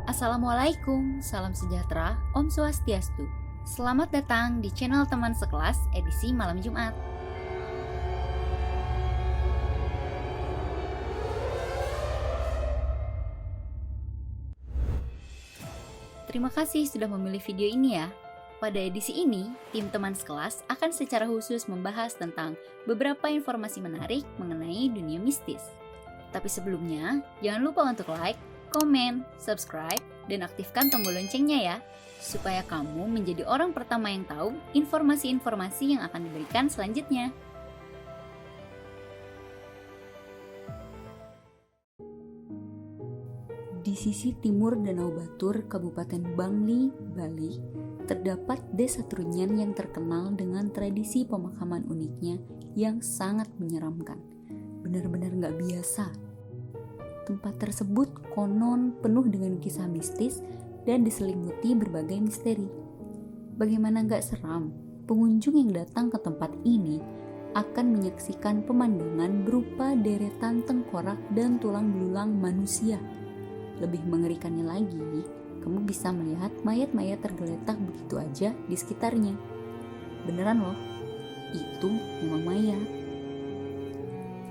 Assalamualaikum, salam sejahtera, Om Swastiastu. Selamat datang di channel Teman Sekelas edisi malam Jumat. Terima kasih sudah memilih video ini ya. Pada edisi ini, tim Teman Sekelas akan secara khusus membahas tentang beberapa informasi menarik mengenai dunia mistis. Tapi sebelumnya, jangan lupa untuk like, komen, subscribe, dan aktifkan tombol loncengnya ya, supaya kamu menjadi orang pertama yang tahu informasi-informasi yang akan diberikan selanjutnya. Di sisi timur Danau Batur, Kabupaten Bangli, Bali, terdapat Desa Trunyan yang terkenal dengan tradisi pemakaman uniknya yang sangat menyeramkan. Benar-benar nggak biasa. Tempat tersebut konon penuh dengan kisah mistis dan diselimuti berbagai misteri. Bagaimana nggak seram, pengunjung yang datang ke tempat ini akan menyaksikan pemandangan berupa deretan tengkorak dan tulang belulang manusia. Lebih mengerikannya lagi, kamu bisa melihat mayat-mayat tergeletak begitu aja di sekitarnya. Beneran loh, itu memang mayat.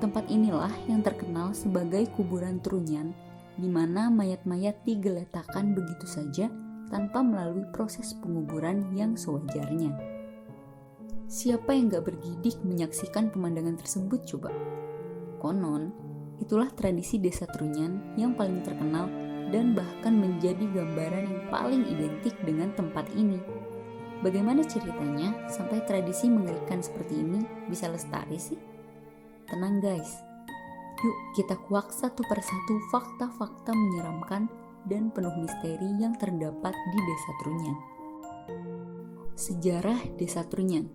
Tempat inilah yang terkenal sebagai kuburan Trunyan, di mana mayat-mayat digeletakkan begitu saja tanpa melalui proses penguburan yang sewajarnya. Siapa yang gak bergidik menyaksikan pemandangan tersebut coba? Konon, itulah tradisi Desa Trunyan yang paling terkenal dan bahkan menjadi gambaran yang paling identik dengan tempat ini. Bagaimana ceritanya sampai tradisi mengerikan seperti ini bisa lestari sih? Tenang guys, yuk kita kuak satu persatu fakta-fakta menyeramkan dan penuh misteri yang terdapat di Desa Trunyan. Sejarah Desa Trunyan.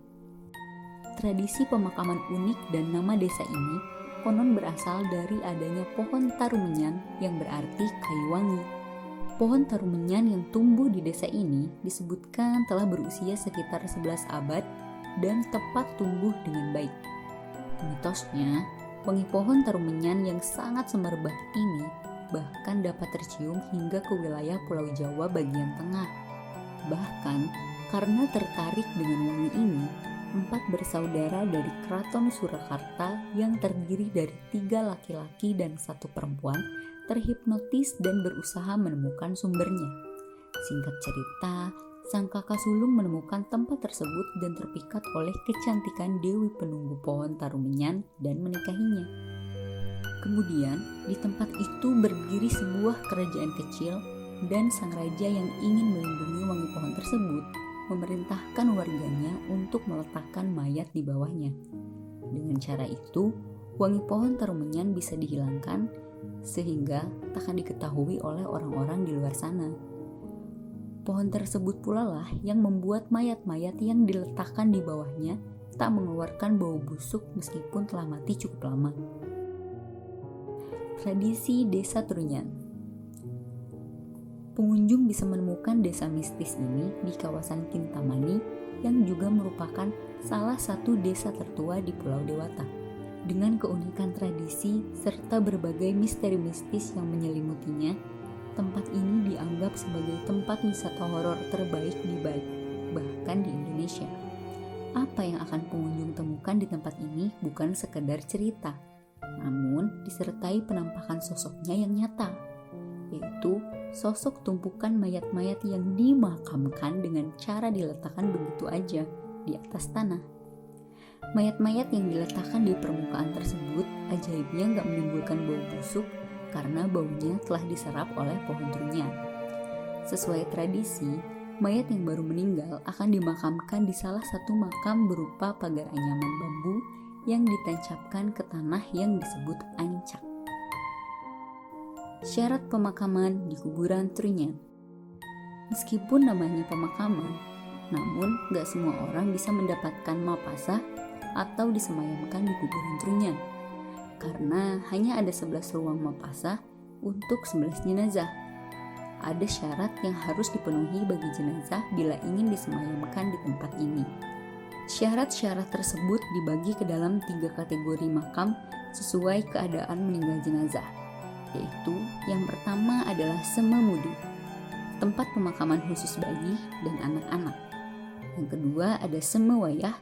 Tradisi pemakaman unik dan nama desa ini konon berasal dari adanya pohon tarumenyan yang berarti kayu wangi. Pohon tarumenyan yang tumbuh di desa ini disebutkan telah berusia sekitar 11 abad dan tepat tumbuh dengan baik. Mitosnya, wangi pohon tarumenyan yang sangat semerbak ini bahkan dapat tercium hingga ke wilayah Pulau Jawa bagian tengah. Bahkan, karena tertarik dengan wangi ini, 4 bersaudara dari Keraton Surakarta yang terdiri dari 3 laki-laki dan 1 perempuan terhipnotis dan berusaha menemukan sumbernya. Singkat cerita, sang kakak sulung menemukan tempat tersebut dan terpikat oleh kecantikan Dewi Penunggu Pohon Tarumenyan dan menikahinya. Kemudian, di tempat itu berdiri sebuah kerajaan kecil dan sang raja yang ingin melindungi wangi pohon tersebut memerintahkan warganya untuk meletakkan mayat di bawahnya. Dengan cara itu, wangi pohon tarumenyan bisa dihilangkan sehingga takkan diketahui oleh orang-orang di luar sana. Pohon tersebut pula lah yang membuat mayat-mayat yang diletakkan di bawahnya tak mengeluarkan bau busuk meskipun telah mati cukup lama. Tradisi Desa Trunyan. Pengunjung bisa menemukan desa mistis ini di kawasan Kintamani yang juga merupakan salah satu desa tertua di Pulau Dewata. Dengan keunikan tradisi serta berbagai misteri mistis yang menyelimutinya, tempat ini dianggap sebagai tempat wisata horor terbaik di Bali, bahkan di Indonesia. Apa yang akan pengunjung temukan di tempat ini bukan sekedar cerita, namun disertai penampakan sosoknya yang nyata, yaitu sosok tumpukan mayat-mayat yang dimakamkan dengan cara diletakkan begitu aja di atas tanah. Mayat-mayat yang diletakkan di permukaan tersebut ajaibnya gak menimbulkan bau busuk karena baunya telah diserap oleh pohon trunyan. Sesuai tradisi, mayat yang baru meninggal akan dimakamkan di salah satu makam berupa pagar anyaman bambu yang ditancapkan ke tanah yang disebut ancak. Syarat pemakaman di kuburan Trunyan. Meskipun namanya pemakaman, namun gak semua orang bisa mendapatkan mapasah atau disemayamkan di kuburan Trunyan, karena hanya ada 11 ruang mapasah untuk 11 jenazah. Ada syarat yang harus dipenuhi bagi jenazah bila ingin disemayamkan di tempat ini. Syarat-syarat tersebut dibagi ke dalam 3 kategori makam sesuai keadaan meninggal jenazah, yaitu yang pertama adalah sememudi. tempat pemakaman khusus bayi dan anak-anak. Yang kedua ada Semewayah,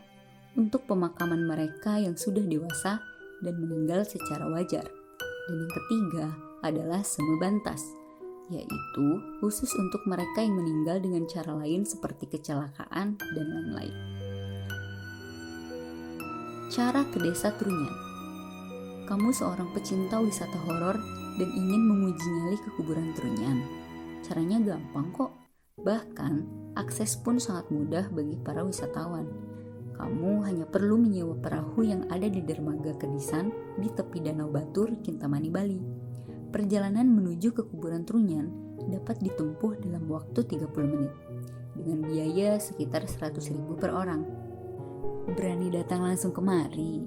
untuk pemakaman mereka yang sudah dewasa dan meninggal secara wajar. Dan yang ketiga adalah Semebantas, yaitu khusus untuk mereka yang meninggal dengan cara lain seperti kecelakaan dan lain-lain. Cara ke Desa Trunyan. Kamu seorang pecinta wisata horor dan ingin menguji nyali ke kuburan Trunyan. Caranya gampang kok, bahkan akses pun sangat mudah bagi para wisatawan. Kamu hanya perlu menyewa perahu yang ada di dermaga Kedisan di tepi Danau Batur, Kintamani, Bali. Perjalanan menuju ke kuburan Trunyan dapat ditempuh dalam waktu 30 menit, dengan biaya sekitar 100.000 per orang. Berani datang langsung kemari?